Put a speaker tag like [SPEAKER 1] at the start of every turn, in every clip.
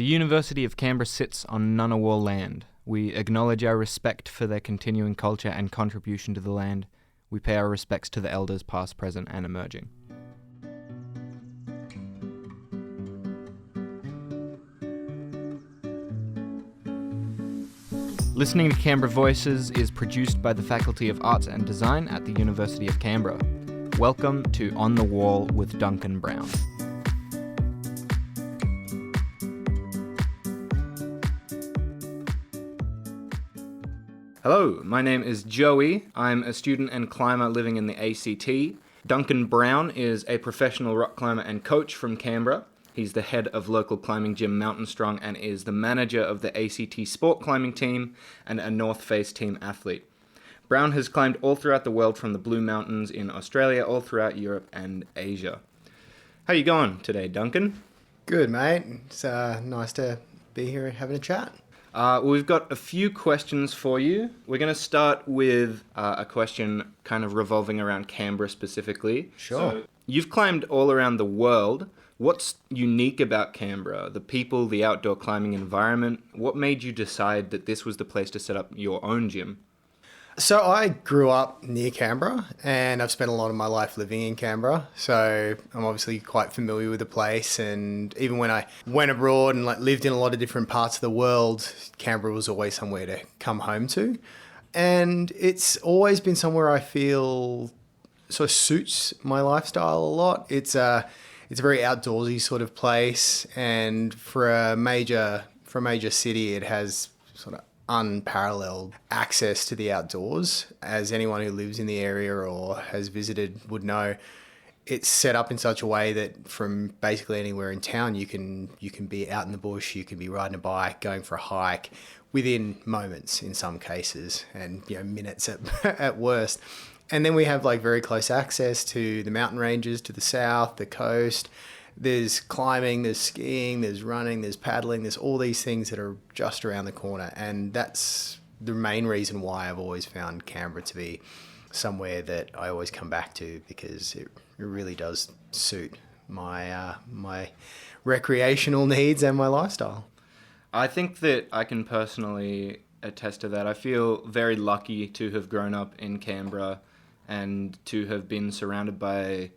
[SPEAKER 1] The University of Canberra sits on Ngunnawal land. We acknowledge our respect for their continuing culture and contribution to the land. We pay our respects to the elders past, present and emerging. Listening to Canberra Voices is produced by the Faculty of Arts and Design at the University of Canberra. Welcome to On the Wall with Duncan Brown. Hello, my name is Joey. I'm a student and climber living in the ACT. Duncan Brown is a professional rock climber and coach from Canberra. He's the head of local climbing gym Mountain Strong and is the manager of the ACT sport climbing team and a Northface team athlete. Brown has climbed all throughout the world, from the Blue Mountains in Australia all throughout Europe and Asia. How you going today, Duncan?
[SPEAKER 2] Good, mate. It's nice to be here having a chat.
[SPEAKER 1] We've got a few questions for you. We're going to start with a question kind of revolving around Canberra specifically.
[SPEAKER 2] Sure.
[SPEAKER 1] So, you've climbed all around the world. What's unique about Canberra? The people, the outdoor climbing environment? What made you decide that this was the place to set up your own gym?
[SPEAKER 2] So I grew up near Canberra and I've spent a lot of my life living in Canberra. So I'm obviously quite familiar with the place, and even when I went abroad and lived in a lot of different parts of the world, Canberra was always somewhere to come home to. And it's always been somewhere I feel sort of suits my lifestyle a lot. It's a very outdoorsy sort of place, and for a major city, it has sort of unparalleled access to the outdoors. As anyone who lives in the area or has visited would know, it's set up in such a way that from basically anywhere in town you can be out in the bush, you can be riding a bike, going for a hike within moments in some cases, and minutes at worst. And then we have very close access to the mountain ranges to the south, the coast. There's climbing, there's skiing, there's running, there's paddling, there's all these things that are just around the corner. And that's the main reason why I've always found Canberra to be somewhere that I always come back to, because it really does suit my recreational needs and my lifestyle.
[SPEAKER 1] I think that I can personally attest to that. I feel very lucky to have grown up in Canberra and to have been surrounded by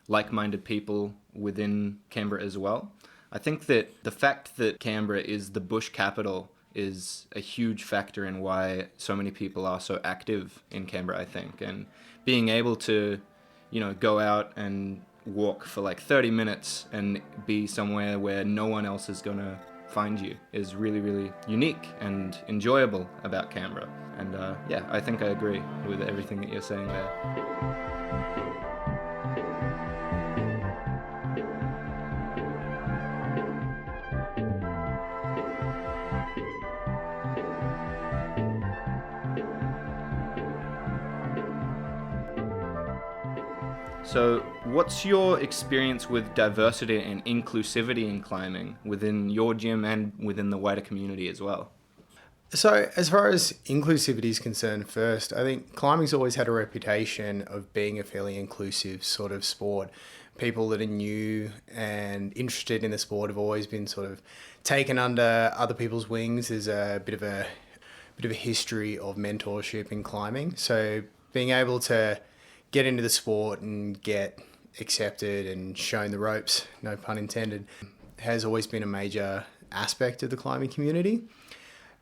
[SPEAKER 1] like-minded people within Canberra as well. I think that the fact that Canberra is the bush capital is a huge factor in why so many people are so active in Canberra, I think. And being able to, go out and walk for 30 minutes and be somewhere where no one else is going to find you is really, really unique and enjoyable about Canberra. And I think I agree with everything that you're saying there. So, what's your experience with diversity and inclusivity in climbing within your gym and within the wider community as well?
[SPEAKER 2] So, as far as inclusivity is concerned, first, I think climbing's always had a reputation of being a fairly inclusive sort of sport. People that are new and interested in the sport have always been sort of taken under other people's wings. There's a bit of a history of mentorship in climbing. So, being able to get into the sport and get accepted and shown the ropes, no pun intended, has always been a major aspect of the climbing community.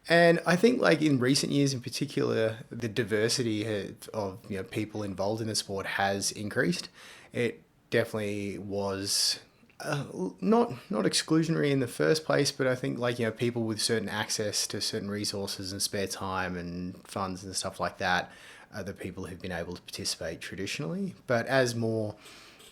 [SPEAKER 2] And I think in recent years in particular, the diversity of people involved in the sport has increased. It definitely was not exclusionary in the first place, but I think people with certain access to certain resources and spare time and funds and stuff like that are the people who've been able to participate traditionally. But as more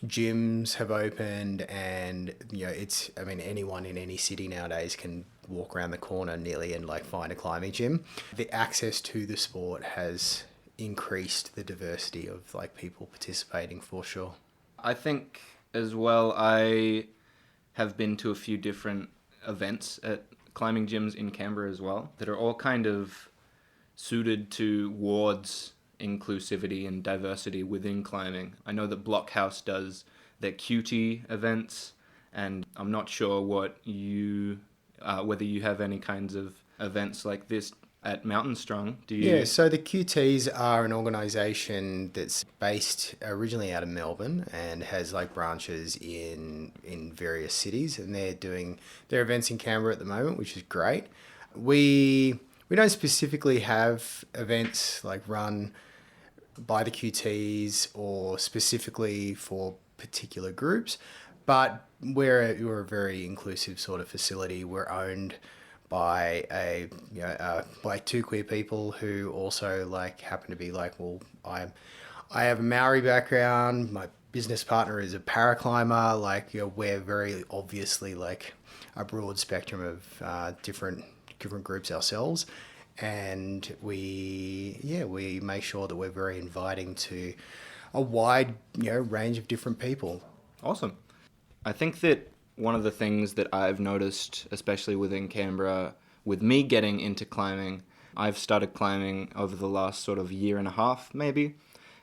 [SPEAKER 2] gyms have opened and, anyone in any city nowadays can walk around the corner nearly and find a climbing gym, the access to the sport has increased the diversity of people participating for sure.
[SPEAKER 1] I think as well, I have been to a few different events at climbing gyms in Canberra as well that are all kind of suited towards inclusivity and diversity within climbing. I know that Blockhouse does their QT events, and I'm not sure what you whether you have any kinds of events like this at Mountain Strong. Do you?
[SPEAKER 2] Yeah, so the QTs are an organisation that's based originally out of Melbourne and has like branches in various cities, and they're doing their events in Canberra at the moment, which is great. We don't specifically have events like run by the QTs or specifically for particular groups, but we're a very inclusive sort of facility. We're owned by by two queer people who also like happen to be like, well, I have a Maori background. My business partner is a paraclimber. Like, we're very obviously like a broad spectrum of different groups ourselves, and we make sure that we're very inviting to a wide range of different people.
[SPEAKER 1] Awesome. I think that one of the things that I've noticed, especially within Canberra, with me getting into climbing, I've started climbing over the last sort of year and a half, maybe,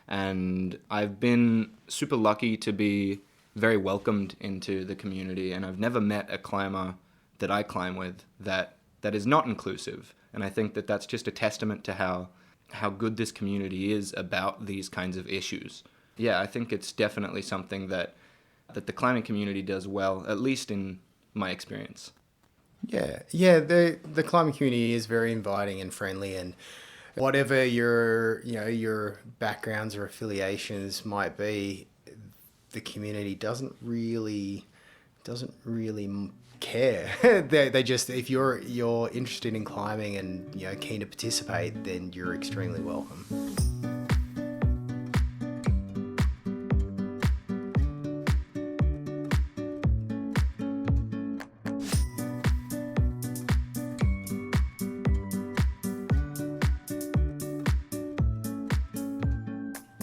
[SPEAKER 1] and I've been super lucky to be very welcomed into the community, and I've never met a climber that I climb with that is not inclusive, and I think that that's just a testament to how good this community is about these kinds of issues. Yeah, I think it's definitely something that the climbing community does well, at least in my experience.
[SPEAKER 2] Yeah. The climbing community is very inviting and friendly, and whatever your backgrounds or affiliations might be, the community doesn't really care. They just, if you're interested in climbing and keen to participate, then you're extremely welcome.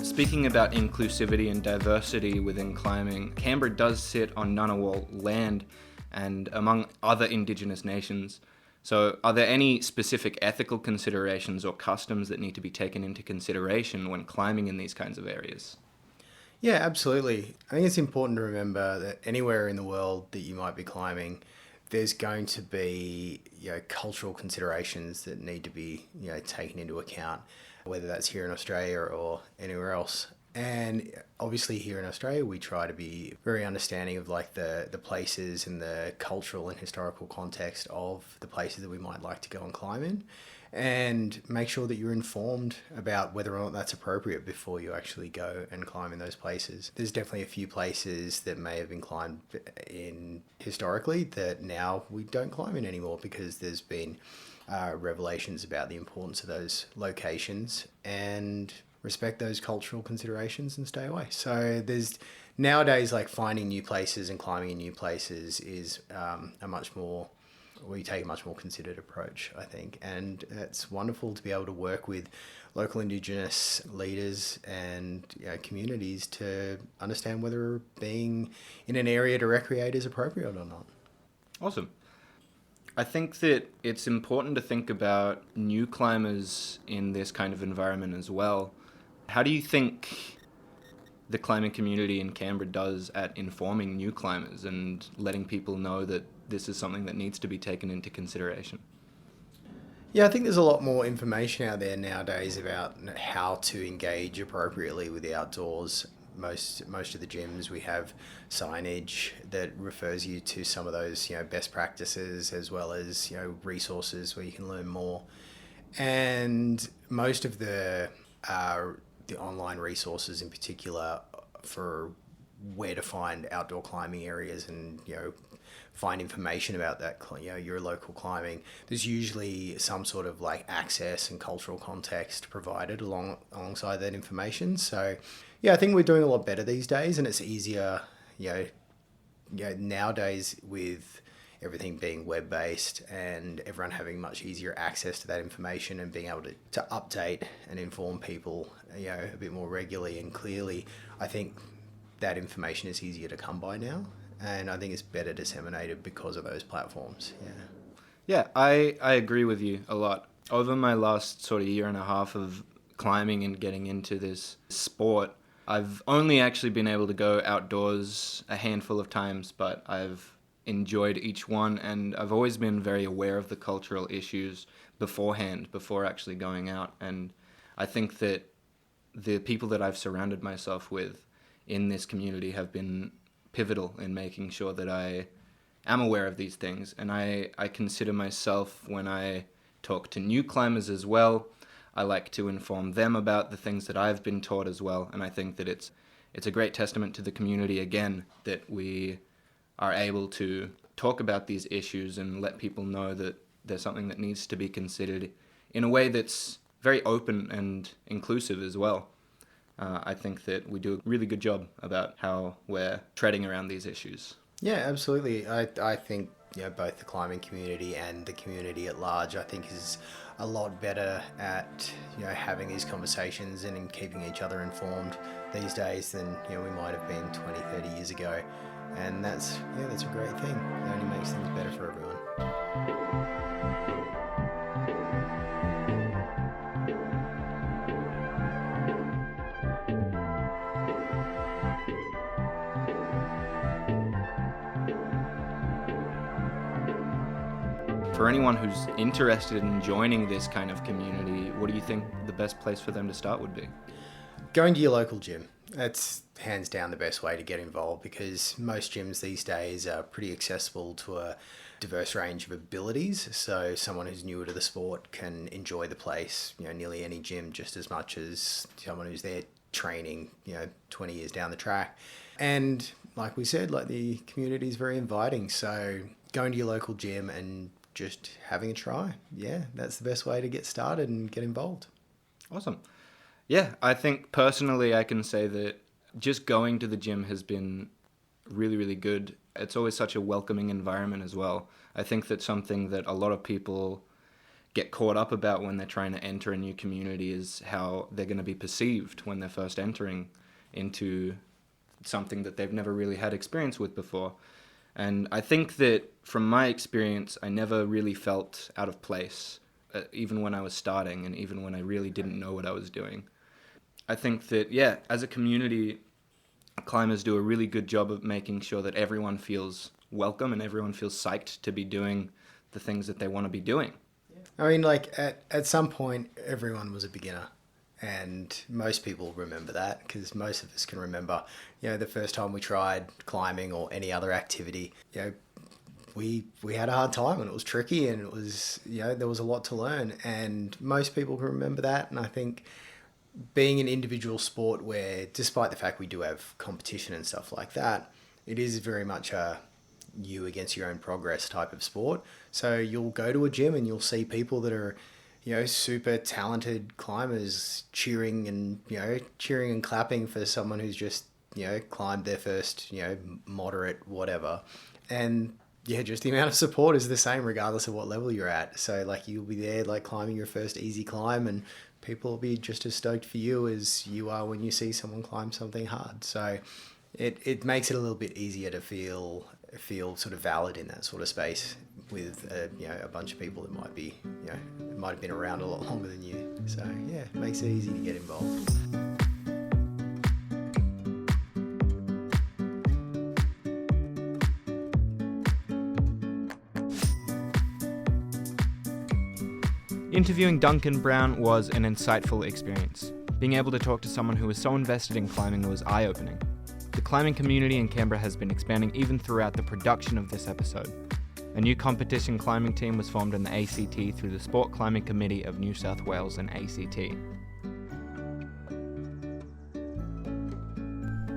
[SPEAKER 1] Speaking about inclusivity and diversity within climbing, Canberra does sit on Ngunnawal land and among other Indigenous nations. So are there any specific ethical considerations or customs that need to be taken into consideration when climbing in these kinds of areas?
[SPEAKER 2] Yeah, absolutely. I think it's important to remember that anywhere in the world that you might be climbing, there's going to be cultural considerations that need to be taken into account, whether that's here in Australia or anywhere else. And obviously here in Australia, we try to be very understanding of like the places and the cultural and historical context of the places that we might like to go and climb in, and make sure that you're informed about whether or not that's appropriate before you actually go and climb in those places. There's definitely a few places that may have been climbed in historically that now we don't climb in anymore because there's been revelations about the importance of those locations, and respect those cultural considerations and stay away. So there's nowadays like finding new places and climbing in new places is we take a much more considered approach, I think. And it's wonderful to be able to work with local Indigenous leaders and communities to understand whether being in an area to recreate is appropriate or not.
[SPEAKER 1] Awesome. I think that it's important to think about new climbers in this kind of environment as well. How do you think the climbing community in Canberra does at informing new climbers and letting people know that this is something that needs to be taken into consideration?
[SPEAKER 2] Yeah, I think there's a lot more information out there nowadays about how to engage appropriately with the outdoors. Most of the gyms, we have signage that refers you to some of those best practices, as well as resources where you can learn more. And most of the online resources in particular for where to find outdoor climbing areas and find information about that your local climbing, there's usually some sort of like access and cultural context provided alongside that information. So yeah, I think we're doing a lot better these days, and it's easier nowadays with everything being web-based and everyone having much easier access to that information and being able to update and inform people a bit more regularly and clearly. I think that information is easier to come by now, and I think it's better disseminated because of those platforms.
[SPEAKER 1] Yeah, I agree with you a lot. Over my last sort of year and a half of climbing and getting into this sport, I've only actually been able to go outdoors a handful of times, but I've enjoyed each one, and I've always been very aware of the cultural issues beforehand, before actually going out. And I think that the people that I've surrounded myself with in this community have been pivotal in making sure that I am aware of these things. And I consider myself, when I talk to new climbers as well, I like to inform them about the things that I've been taught as well. And I think that it's a great testament to the community, again, that we are able to talk about these issues and let people know that there's something that needs to be considered in a way that's very open and inclusive as well. I think that we do a really good job about how we're treading around these issues.
[SPEAKER 2] Yeah, absolutely. I think both the climbing community and the community at large, I think, is a lot better at having these conversations and in keeping each other informed these days than we might have been 20, 30 years ago. And that's a great thing. It only makes things better for everyone.
[SPEAKER 1] For anyone who's interested in joining this kind of community, what do you think the best place for them to start would be?
[SPEAKER 2] Going to your local gym. That's hands down the best way to get involved, because most gyms these days are pretty accessible to a diverse range of abilities. So someone who's newer to the sport can enjoy the place, nearly any gym, just as much as someone who's there training, 20 years down the track. And like we said, the community is very inviting. So going to your local gym and just having a try. Yeah, that's the best way to get started and get involved.
[SPEAKER 1] Awesome. Yeah, I think personally I can say that just going to the gym has been really, really good. It's always such a welcoming environment as well. I think that's something that a lot of people get caught up about when they're trying to enter a new community, is how they're going to be perceived when they're first entering into something that they've never really had experience with before. And I think that from my experience, I never really felt out of place, even when I was starting and even when I really didn't know what I was doing. I think that, as a community, climbers do a really good job of making sure that everyone feels welcome and everyone feels psyched to be doing the things that they want to be doing.
[SPEAKER 2] I mean, at some point, everyone was a beginner. And most people remember that, because most of us can remember, the first time we tried climbing or any other activity, we had a hard time and it was tricky and it was, there was a lot to learn, and most people can remember that. And I think being an individual sport where, despite the fact we do have competition and stuff like that, it is very much a you against your own progress type of sport. So you'll go to a gym and you'll see people that are super talented climbers cheering and clapping for someone who's just, climbed their first, moderate whatever. And just the amount of support is the same regardless of what level you're at. So you'll be there climbing your first easy climb, and people will be just as stoked for you as you are when you see someone climb something hard. So it makes it a little bit easier to feel sort of valid in that sort of space with a bunch of people that might have been around a lot longer than you. So it makes it easy to get involved.
[SPEAKER 1] Interviewing Duncan Brown was an insightful experience. Being able to talk to someone who was so invested in climbing was eye-opening. The climbing community in Canberra has been expanding even throughout the production of this episode. A new competition climbing team was formed in the ACT through the Sport Climbing Committee of New South Wales and ACT.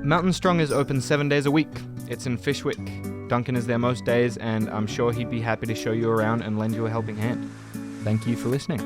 [SPEAKER 1] Mountain Strong is open 7 days a week. It's in Fyshwick. Duncan is there most days, and I'm sure he'd be happy to show you around and lend you a helping hand. Thank you for listening.